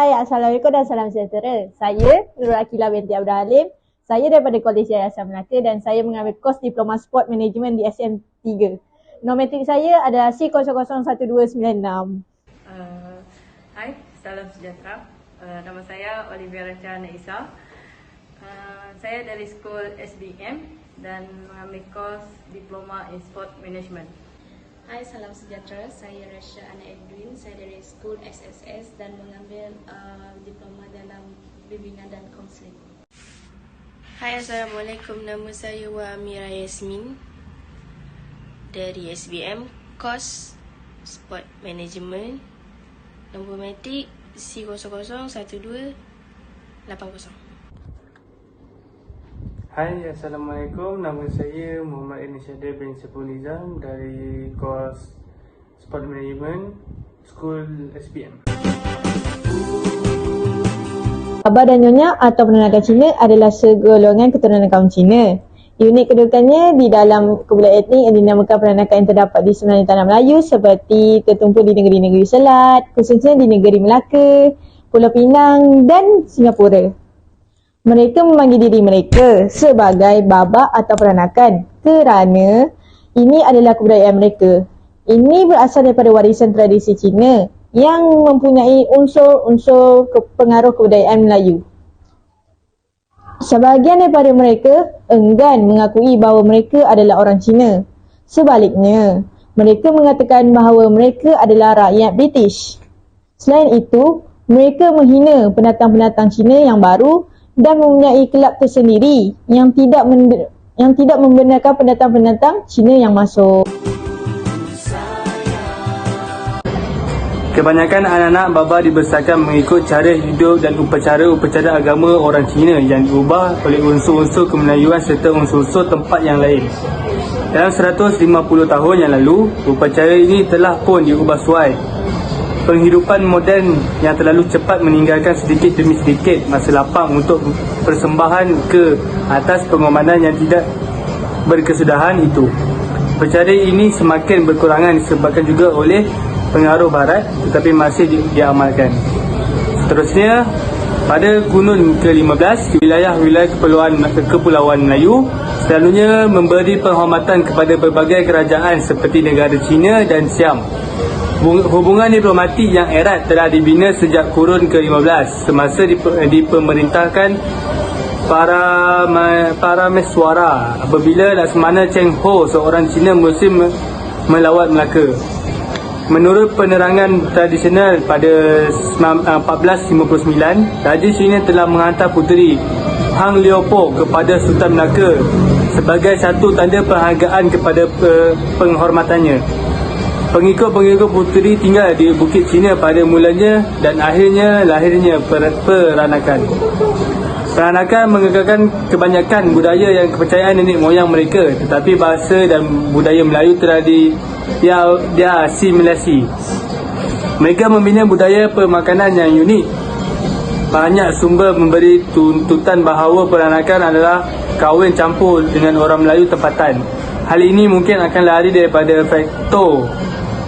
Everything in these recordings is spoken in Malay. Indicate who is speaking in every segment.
Speaker 1: Hai, Assalamualaikum dan salam sejahtera. Saya Nurul Akilah binti Abdul Halim. Saya daripada Kolej Yayasan Melaka dan saya mengambil kos Diploma Sport Management di SM3. Nombor metrik saya adalah C001296.
Speaker 2: Hai, salam sejahtera. Nama saya Olivia Racha Naisa. Saya dari School SBM dan mengambil kos Diploma in Sport Management.
Speaker 3: Hai, salam sejahtera. Saya Rasha Ana Edwin. Saya dari School SSS dan mengambil diploma dalam bimbingan dan kaunseling.
Speaker 4: Hai, Assalamualaikum. Nama saya Amira Yasmin dari SBM, kos Sport Management. Nombor metrik C001280.
Speaker 5: Hai, Assalamualaikum. Nama saya Muhammad Inisyadir bin Saiful Nizam dari kos Sport Management, School SPM.
Speaker 1: Baba dan Nyonya atau penernakan Cina adalah segolongan keturunan kaum Cina. Unit kedudukannya di dalam kumpulan etnik yang dinamakan peranakan yang terdapat di semenanjung tanah Melayu seperti tertumpu di negeri-negeri Selat, khususnya di negeri Melaka, Pulau Pinang dan Singapura. Mereka memanggil diri mereka sebagai baba atau peranakan kerana ini adalah kebudayaan mereka. Ini berasal daripada warisan tradisi Cina yang mempunyai unsur-unsur pengaruh kebudayaan Melayu. Sebahagian daripada mereka enggan mengakui bahawa mereka adalah orang Cina. Sebaliknya, mereka mengatakan bahawa mereka adalah rakyat British. Selain itu, mereka menghina pendatang-pendatang Cina yang baru dan mempunyai kelab tersendiri yang tidak membenarkan pendatang-pendatang Cina yang masuk.
Speaker 5: Kebanyakan anak-anak baba dibesarkan mengikut cara hidup dan upacara agama orang Cina yang diubah oleh unsur-unsur kemelayuan serta unsur-unsur tempat yang lain. Dalam 150 tahun yang lalu, upacara ini telah pun diubah suai. Penghidupan moden yang terlalu cepat meninggalkan sedikit demi sedikit masa lapang untuk persembahan ke atas pengorbanan yang tidak berkesudahan itu. Upacara ini semakin berkurangan disebabkan juga oleh pengaruh barat tetapi masih diamalkan. Seterusnya, pada kurun ke-15, wilayah-wilayah kepulauan Melayu selalunya memberi penghormatan kepada berbagai kerajaan seperti negara China dan Siam. Hubungan diplomatik yang erat telah dibina sejak kurun ke-15 semasa dipemerintahkan para Meswara apabila Laksamana Cheng Ho, seorang Cina Muslim, melawat Melaka. Menurut penerangan tradisional pada 1459, Raja China telah menghantar puteri Hang Leopo kepada Sultan Melaka sebagai satu tanda penghargaan kepada penghormatannya. Pengikut-pengikut puteri tinggal di Bukit Cina pada mulanya dan akhirnya lahirnya peranakan. Peranakan mengekalkan kebanyakan budaya yang kepercayaan nenek moyang mereka, tetapi bahasa dan budaya Melayu telah diasimilasi. Mereka membina budaya pemakanan yang unik. Banyak sumber memberi tuntutan bahawa peranakan adalah kahwin campur dengan orang Melayu tempatan. Hal ini mungkin akan lari daripada faktor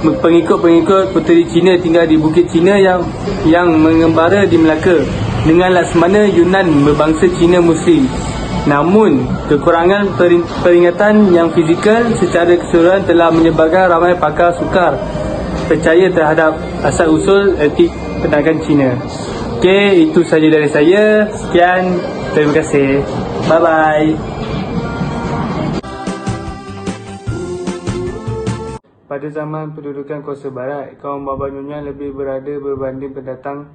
Speaker 5: pengikut-pengikut puteri Cina tinggal di Bukit Cina yang mengembara di Melaka dengan Laksamana Yunan berbangsa Cina Muslim. Namun, kekurangan peringatan yang fizikal secara keseluruhan telah menyebabkan ramai pakar sukar percaya terhadap asal-usul etik peranakan Cina. Okey, itu saja dari saya. Sekian, terima kasih. Bye-bye. Pada zaman pendudukan kuasa barat, kaum baba nyonya lebih berada berbanding pendatang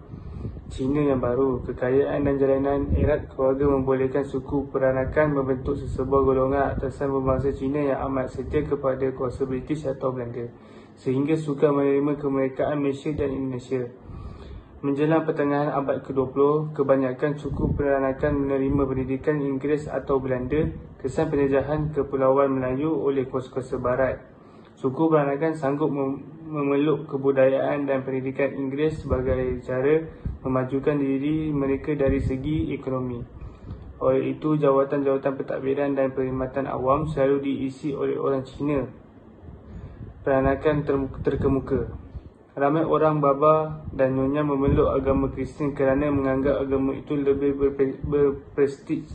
Speaker 5: Cina yang baru. Kekayaan dan jalanan erat keluarga membolehkan suku peranakan membentuk sesebuah golongan atasan berbangsa Cina yang amat setia kepada kuasa British atau Belanda, sehingga suka menerima kemerdekaan Malaysia dan Indonesia. Menjelang pertengahan abad ke-20, kebanyakan suku peranakan menerima pendidikan Inggeris atau Belanda kesan penjajahan Kepulauan Melayu oleh kuasa-kuasa barat. Suku peranakan sanggup memeluk kebudayaan dan pendidikan Inggeris sebagai cara memajukan diri mereka dari segi ekonomi. Oleh itu, jawatan-jawatan pentadbiran dan perkhidmatan awam selalu diisi oleh orang Cina peranakan terkemuka. Ramai orang baba dan nyonya memeluk agama Kristian kerana menganggap agama itu lebih berprestij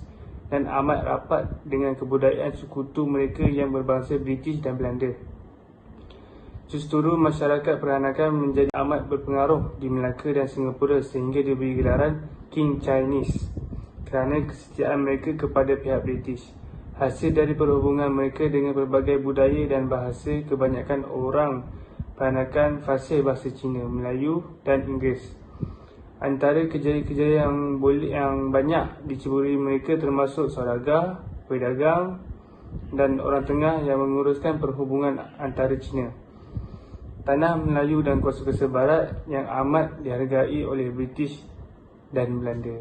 Speaker 5: dan amat rapat dengan kebudayaan sekutu mereka yang berbangsa British dan Belanda. Justru masyarakat peranakan menjadi amat berpengaruh di Melaka dan Singapura sehingga diberi gelaran King Chinese kerana kesetiaan mereka kepada pihak British. Hasil dari perhubungan mereka dengan berbagai budaya dan bahasa, kebanyakan orang peranakan fasih bahasa Cina, Melayu dan Inggeris. Antara kejayaan-kejayaan yang banyak diceburi mereka termasuk saudagar, pedagang dan orang tengah yang menguruskan perhubungan antara Cina, tanah Melayu dan kuasa-kuasa barat yang amat dihargai oleh British dan Belanda.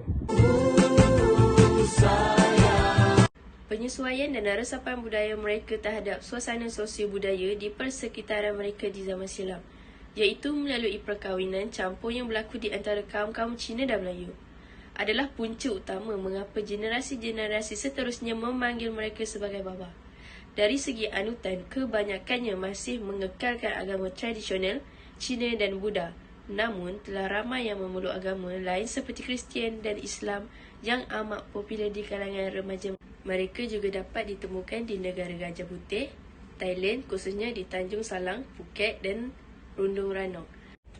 Speaker 4: Penyesuaian dan resapan budaya mereka terhadap suasana sosial budaya di persekitaran mereka di zaman silam, iaitu melalui perkahwinan campur yang berlaku di antara kaum-kaum Cina dan Melayu, adalah punca utama mengapa generasi-generasi seterusnya memanggil mereka sebagai baba. Dari segi anutan, kebanyakannya masih mengekalkan agama tradisional Cina dan Buddha. Namun, telah ramai yang memeluk agama lain seperti Kristian dan Islam yang amat popular di kalangan remaja. Mereka juga dapat ditemukan di negara Gajah Putih, Thailand, khususnya di Tanjung Salang, Phuket dan Rundung Ranong.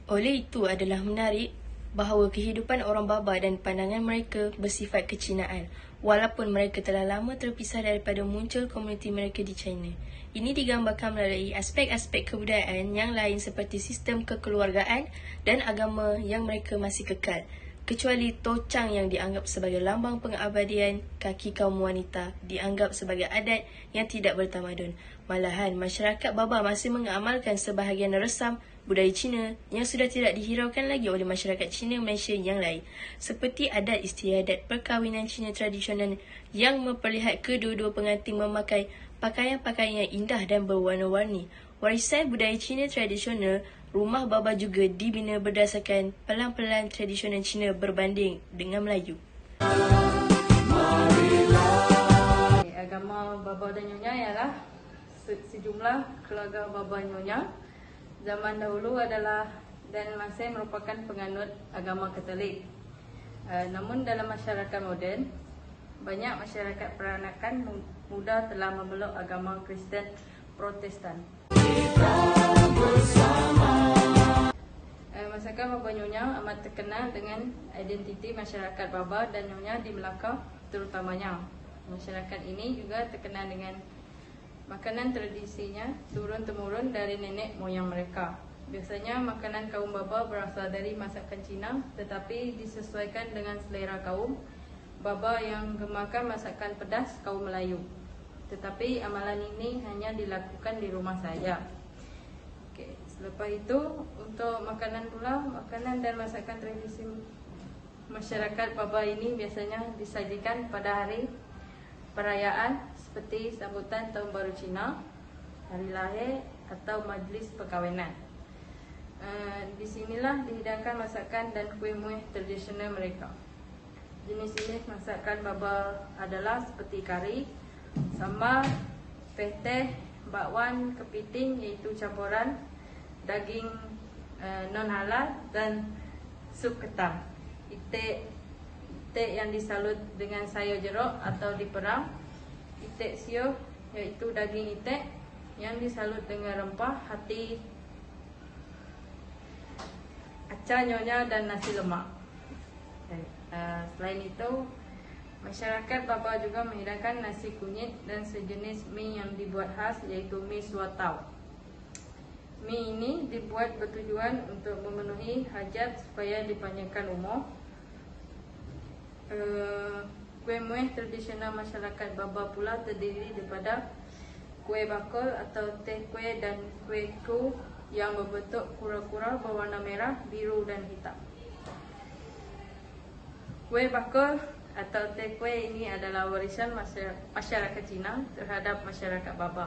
Speaker 4: Oleh itu adalah menarik bahawa kehidupan orang baba dan pandangan mereka bersifat kecinaan, walaupun mereka telah lama terpisah daripada muncul komuniti mereka di China. Ini digambarkan melalui aspek-aspek kebudayaan yang lain seperti sistem kekeluargaan dan agama yang mereka masih kekal. Kecuali tocang yang dianggap sebagai lambang pengabadian kaki kaum wanita dianggap sebagai adat yang tidak bertamadun. Malahan, masyarakat baba masih mengamalkan sebahagian resam budaya Cina yang sudah tidak dihiraukan lagi oleh masyarakat Cina Malaysia yang lain, seperti adat istiadat perkahwinan Cina tradisional yang memperlihat kedua-dua pengantin memakai pakaian-pakaian yang indah dan berwarna-warni. Warisan budaya Cina tradisional, rumah baba juga dibina berdasarkan pelan-pelan tradisional Cina berbanding dengan Melayu.
Speaker 2: Agama baba dan nyonya ialah sejumlah keluarga baba nyonya zaman dahulu adalah dan masih merupakan penganut agama Katolik. Namun dalam masyarakat moden, banyak masyarakat peranakan muda telah memeluk agama Kristen Protestan. Masyarakat baba nyonya amat terkenal dengan identiti masyarakat baba dan nyonya di Melaka terutamanya. Masyarakat ini juga terkenal dengan makanan tradisinya turun-temurun dari nenek moyang mereka. Biasanya makanan kaum baba berasal dari masakan Cina tetapi disesuaikan dengan selera kaum baba yang gemakan masakan pedas kaum Melayu. Tetapi amalan ini hanya dilakukan di rumah saja. Okey, selepas itu untuk makanan pula, makanan dan masakan tradisi masyarakat baba ini biasanya disajikan pada hari perayaan seperti sambutan Tahun Baru Cina, hari lahir atau majlis perkahwinan. Di sinilah dihidangkan masakan dan kuih-muih tradisional mereka. Jenis-jenis masakan baba adalah seperti kari, sambal, teh, bakwan, kepiting iaitu campuran daging non halal dan sup ketam. Itik yang disalut dengan sayur jeruk atau diperang. Itik siuh iaitu daging itik yang disalut dengan rempah, hati, acar nyonya dan nasi lemak. Selain itu, masyarakat baba juga menghidangkan nasi kunyit dan sejenis mie yang dibuat khas iaitu mie suatau. Mie ini dibuat bertujuan untuk memenuhi hajat supaya dipanjangkan umur. Kuih-muih tradisional masyarakat baba pula terdiri daripada kuih bakul atau teh kuih dan kuih ku yang berbentuk kura-kura berwarna merah, biru dan hitam. Kuih bakul atau teh kuih ini adalah warisan masyarakat Cina terhadap masyarakat baba.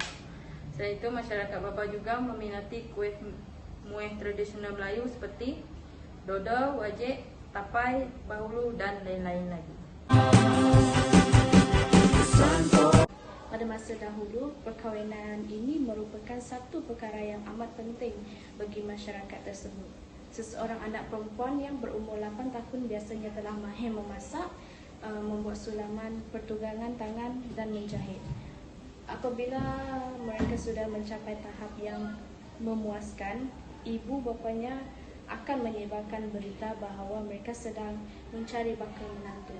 Speaker 2: Selain itu, masyarakat baba juga meminati kuih-muih tradisional Melayu seperti dodo, wajik, tapai, bahulu dan lain-lain lagi.
Speaker 3: pada masa dahulu, perkahwinan ini merupakan satu perkara yang amat penting bagi masyarakat tersebut. Seseorang anak perempuan yang berumur 8 tahun biasanya telah mahir memasak, membuat sulaman, pertukangan tangan dan menjahit. Apabila mereka sudah mencapai tahap yang memuaskan, ibu bapanya akan menyebarkan berita bahawa mereka sedang mencari bakal menantu.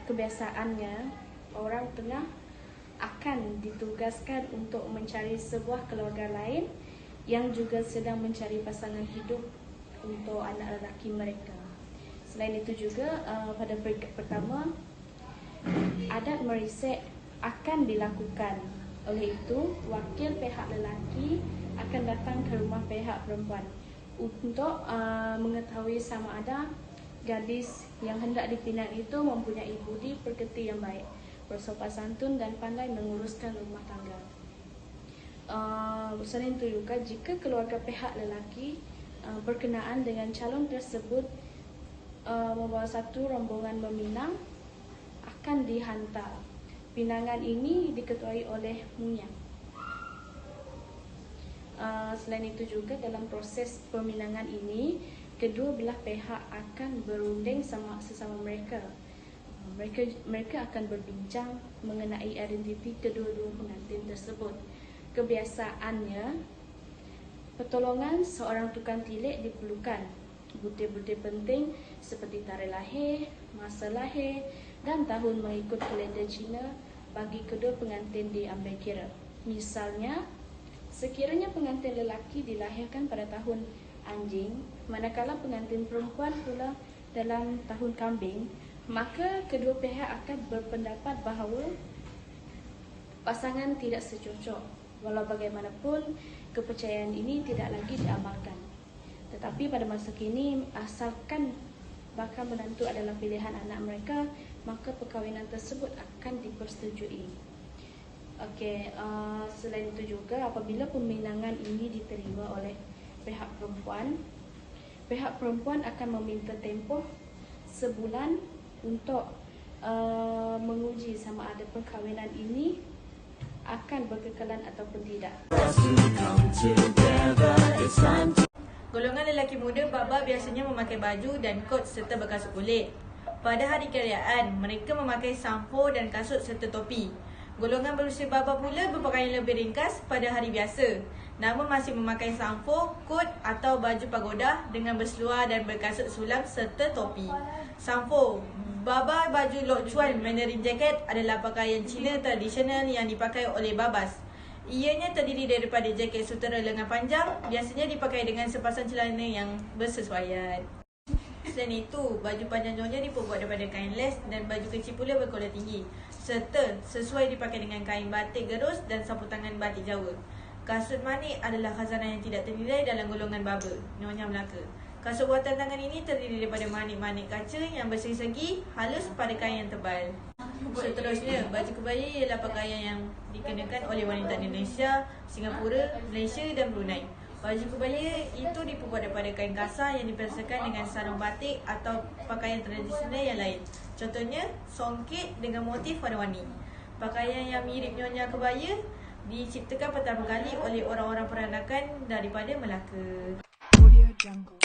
Speaker 3: Kebiasaannya, orang tengah akan ditugaskan untuk mencari sebuah keluarga lain yang juga sedang mencari pasangan hidup untuk anak lelaki mereka. Selain itu juga, pada peringkat pertama, adat merisek akan dilakukan. Oleh itu, wakil pihak lelaki akan datang ke rumah pihak perempuan untuk mengetahui sama ada gadis yang hendak dipinang itu mempunyai budi pekerti yang baik, bersopan santun dan pandai menguruskan rumah tangga. Selain itu juga, jika keluarga pihak lelaki berkenaan dengan calon tersebut membawa satu rombongan meminang, akan dihantar. Pinangan ini diketuai oleh munyang. Selain itu juga, dalam proses peminangan ini, kedua belah pihak akan berunding sesama mereka. Mereka akan berbincang mengenai identiti kedua-dua pengantin tersebut. Kebiasaannya, pertolongan seorang tukang tilik diperlukan. Butir-butir penting seperti tarikh lahir, masa lahir dan tahun mengikut kalender Cina bagi kedua pengantin diambil kira. Misalnya, sekiranya pengantin lelaki dilahirkan pada tahun anjing, manakala pengantin perempuan pula dalam tahun kambing, maka kedua pihak akan berpendapat bahawa pasangan tidak secocok. Walau bagaimanapun, kepercayaan ini tidak lagi diamalkan. Tetapi pada masa kini, asalkan bakal menantu adalah pilihan anak mereka, maka perkahwinan tersebut akan dipersetujui. Selain itu juga, apabila peminangan ini diterima oleh pihak perempuan akan meminta tempoh sebulan untuk menguji sama ada perkahwinan ini akan berkekalan ataupun tidak.
Speaker 2: Golongan lelaki muda baba biasanya memakai baju dan kot serta berkasut kulit. Pada hari kerajaan, mereka memakai sampo dan kasut serta topi. Golongan berusia baba pula berpakaian lebih ringkas pada hari biasa, namun masih memakai sampo, kot atau baju pagoda dengan berseluar dan berkasut sulam serta topi. Sampo, baba baju Lok Chuan Mandarin jacket adalah pakaian Cina tradisional yang dipakai oleh babas. Ianya terdiri daripada jaket sutera lengan panjang, biasanya dipakai dengan sepasang celana yang bersesuaian. Selain itu, baju panjang nyonya diperbuat daripada kain les dan baju kecil pula berkolar tinggi, serta sesuai dipakai dengan kain batik gerus dan sapu tangan batik Jawa. Kasut manik adalah khazanah yang tidak ternilai dalam golongan baba, Nyonya Melaka. Kasut buatan tangan ini terdiri daripada manik-manik kaca yang bersegi-segi halus pada kain yang tebal. Seterusnya, baju kebaya ialah pakaian yang dikenakan oleh wanita Indonesia, Singapura, Malaysia dan Brunei. Baju kebaya itu diperbuat daripada kain kasar yang dipersiapkan dengan sarung batik atau pakaian tradisional yang lain. Contohnya, songket dengan motif warna-warni. Pakaian yang mirip Nyonya Kebaya diciptakan pertama kali oleh orang-orang peranakan daripada Melaka. Audio Jungle.